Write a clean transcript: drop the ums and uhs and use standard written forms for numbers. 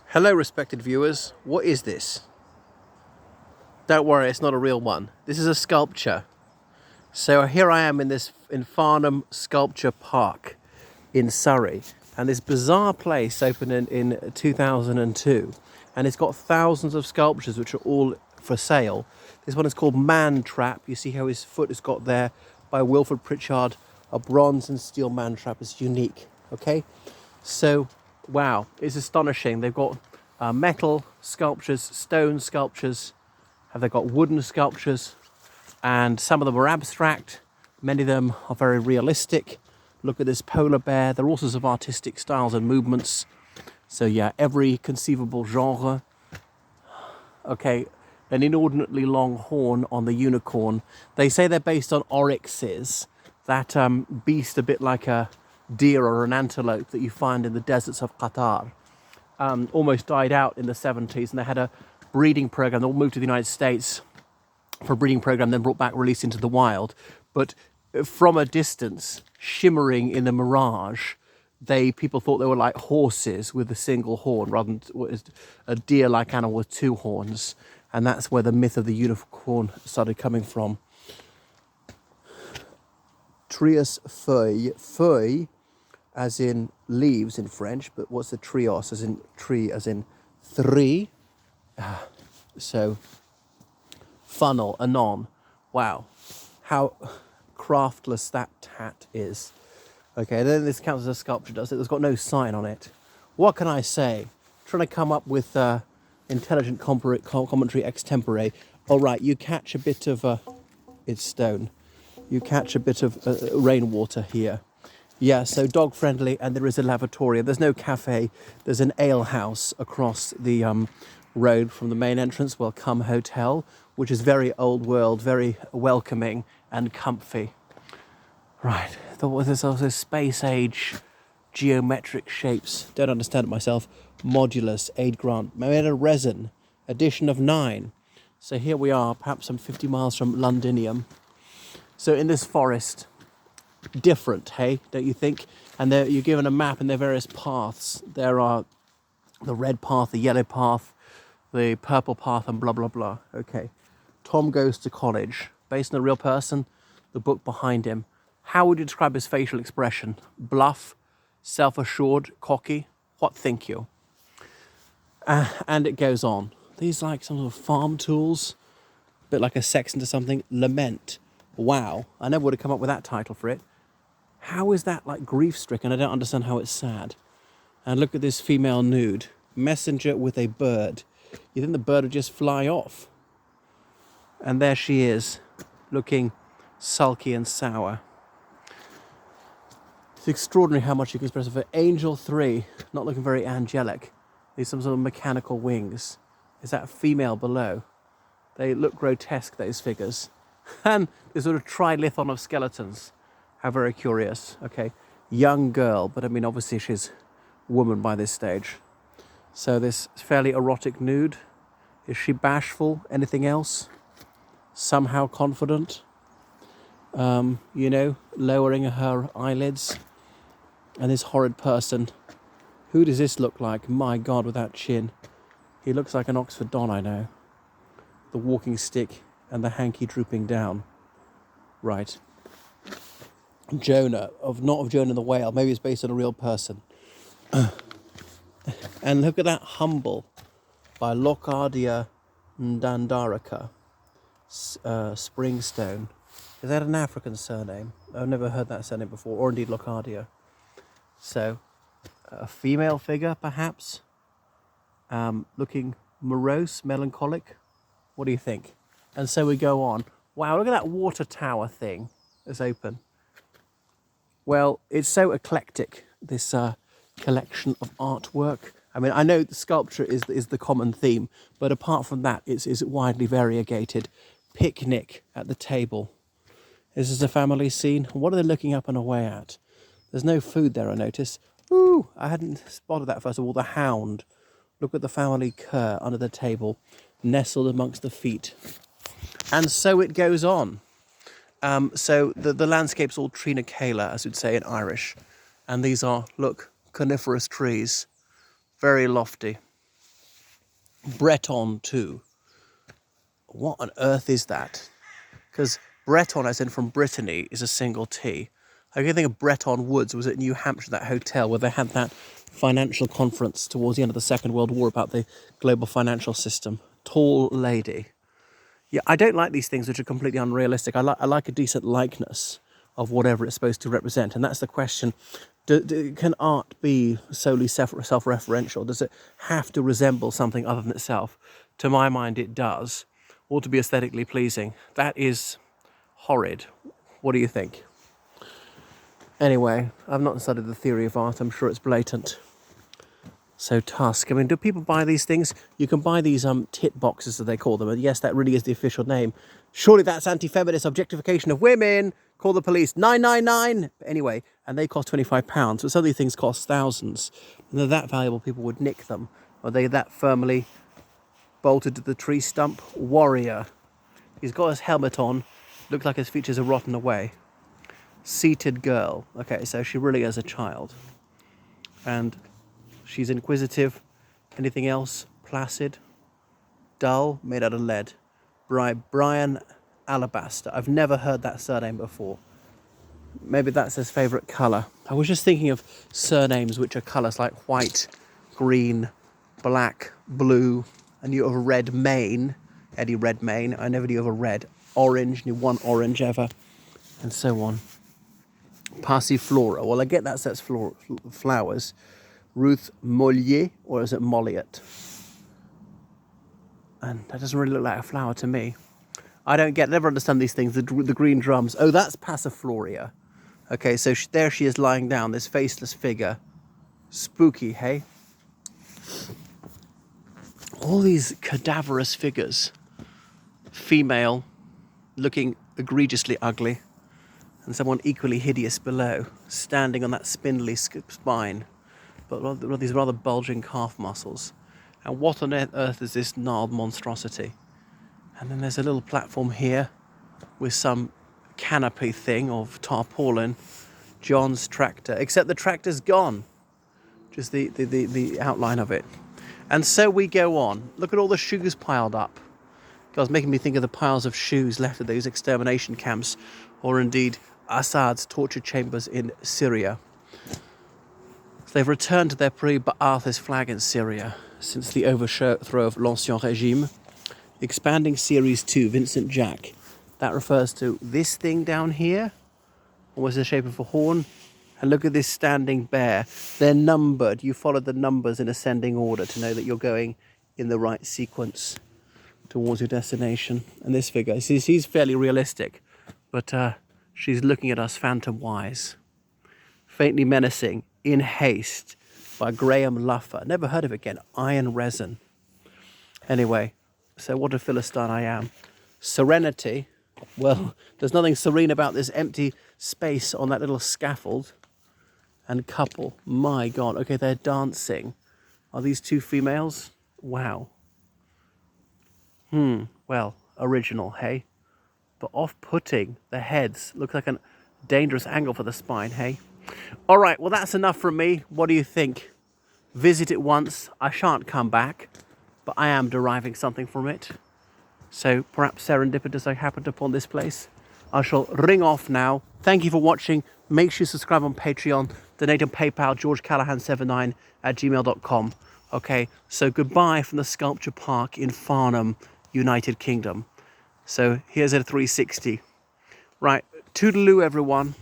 Hello, respected viewers. What is this? Don't worry, it's not a real one. This is a sculpture. So here I am in Farnham Sculpture Park in Surrey, and this bizarre place opened in 2002, and it's got thousands of sculptures which are all for sale. This one is called Man Trap. You see how his foot is got there by Wilfred Pritchard. A bronze and steel man trap is unique. Okay, so wow, it's astonishing. They've got metal sculptures, stone sculptures. Have they got wooden sculptures? And some of them are abstract. Many of them are very realistic. Look at this polar bear. There are all sorts of artistic styles and movements. So yeah, every conceivable genre. Okay, an inordinately long horn on the unicorn. They say they're based on oryxes, that beast a bit like a deer or an antelope that you find in the deserts of Qatar. Almost died out in the 70s, and they had a breeding program. They all moved to the United States for a breeding program, then brought back, released into the wild. But from a distance, shimmering in the mirage, people thought they were like horses with a single horn rather than a deer-like animal with two horns. And that's where the myth of the unicorn started coming from. Trios feuille, feuille as in leaves in French, but what's the trios as in tree, as in three? So funnel, anon. Wow, how craftless that tat is. Okay, then this counts as a sculpture, does it? There's got no sign on it. What can I say? Trying to come up with intelligent commentary extempore. All right, you catch a bit of it's stone. You catch a bit of rainwater here. Yeah, so dog friendly, and there is a lavatory. There's no cafe. There's an ale house across the road from the main entrance, Welcome Hotel, which is very old world, very welcoming and comfy. Right, there's also space age geometric shapes. Don't understand it myself. Modulus, aid grant, made of resin, edition of 9. So here we are, perhaps some 50 miles from Londinium. So in this forest, different, hey, don't you think? And you're given a map and there are various paths. There are the red path, the yellow path, the purple path, and blah, blah, blah. Okay. Tom Goes to College, based on a real person, the book behind him. How would you describe his facial expression? Bluff, self-assured, cocky? What think you? And it goes on. These like some sort of farm tools, a bit like a section to something. Lament. Wow, I never would have come up with that title for it. How is that like grief-stricken? I don't understand how it's sad. And look at this female nude. Messenger with a bird. You think the bird would just fly off? And there she is, looking sulky and sour. It's extraordinary how much you can express of it. Angel 3, not looking very angelic. These some sort of mechanical wings. Is that a female below? They look grotesque, those figures. And this sort of trilithon of skeletons. How very curious. Okay, young girl, but I mean obviously she's a woman by this stage. So this fairly erotic nude. Is she bashful? Anything else? Somehow confident? Lowering her eyelids. And this horrid person. Who does this look like? My God, with that chin. He looks like an Oxford Don, I know. The walking stick and the hanky drooping down. Right. Jonah, not of Jonah the whale. Maybe it's based on a real person. And look at that Humble by Locardia Dandaraka. Springstone. Is that an African surname? I've never heard that surname before, or indeed Locardia. So, a female figure, perhaps, looking morose, melancholic. What do you think? And so we go on. Wow, look at that water tower thing that's open. Well, it's so eclectic, this collection of artwork. I mean, I know the sculpture is the common theme, but apart from that, it's widely variegated. Picnic at the table. This is a family scene. What are they looking up and away at? There's no food there, I notice. Ooh, I hadn't spotted that first of all. The hound. Look at the family cur under the table, nestled amongst the feet. And so it goes on. So the landscape's all Trina Cala, as we'd say in Irish. And these are, look, coniferous trees. Very lofty. Breton too. What on earth is that? Because Breton, as in from Brittany, is a single T. I can think of Breton Woods was at New Hampshire, that hotel where they had that financial conference towards the end of the Second World War about the global financial system. Tall lady. Yeah, I don't like these things which are completely unrealistic. I like a decent likeness of whatever it's supposed to represent. And that's the question. Can art be solely self-referential? Does it have to resemble something other than itself? To my mind, it does. Or to be aesthetically pleasing. That is horrid. What do you think? Anyway, I've not studied the theory of art. I'm sure it's blatant. So Tusk. I mean, do people buy these things? You can buy these tit boxes, as they call them. And yes, that really is the official name. Surely that's anti-feminist objectification of women. Call the police. 999. Anyway, and they cost £25. But some of these things cost thousands. And they're that valuable, people would nick them. Are they that firmly bolted to the tree stump? Warrior. He's got his helmet on. Looks like his features are rotten away. Seated girl. Okay, so she really is a child. And she's inquisitive. Anything else? Placid. Dull. Made out of lead. Brian Alabaster. I've never heard that surname before. Maybe that's his favourite colour. I was just thinking of surnames which are colours like white, green, black, blue. I knew of a red mane. Eddie Redmayne. I never knew of a red. Orange. Knew one orange ever. And so on. Passiflora. Well, I get that says flowers. Ruth Mollier, or is it Molliot? And that doesn't really look like a flower to me. I never understand these things. The green drums. Oh, that's Passiflora. Okay, so there she is lying down, this faceless figure. Spooky, hey? All these cadaverous figures. Female, looking egregiously ugly. And someone equally hideous below, standing on that spindly spine. But these rather bulging calf muscles. And what on earth is this gnarled monstrosity? And then there's a little platform here with some canopy thing of tarpaulin. John's tractor, except the tractor's gone. Just the outline of it. And so we go on. Look at all the shoes piled up. God's making me think of the piles of shoes left at those extermination camps, or indeed Assad's torture chambers in Syria. So they've returned to their pre-Ba'athist flag in Syria since the overthrow of l'Ancien Régime. Expanding Series 2, Vincent Jack. That refers to this thing down here, almost in the shape of a horn. And look at this standing bear. They're numbered. You follow the numbers in ascending order to know that you're going in the right sequence towards your destination. And this figure, she's fairly realistic, but she's looking at us phantom-wise. Faintly Menacing, In Haste, by Graham Luffer. Never heard of it again. Iron Resin. Anyway, so what a Philistine I am. Serenity. Well, there's nothing serene about this empty space on that little scaffold. And couple. My God. Okay, they're dancing. Are these two females? Wow. Well, original, hey? But off-putting. The heads. Looks like a dangerous angle for the spine, hey? All right, well, that's enough from me. What do you think? Visit it once. I shan't come back, but I am deriving something from it. So perhaps serendipitous I happened upon this place. I shall ring off now. Thank you for watching. Make sure you subscribe on Patreon. Donate on PayPal, georgecallahan79@gmail.com. Okay, so goodbye from the Sculpture Park in Farnham, United Kingdom. So here's a 360. Right, toodaloo everyone.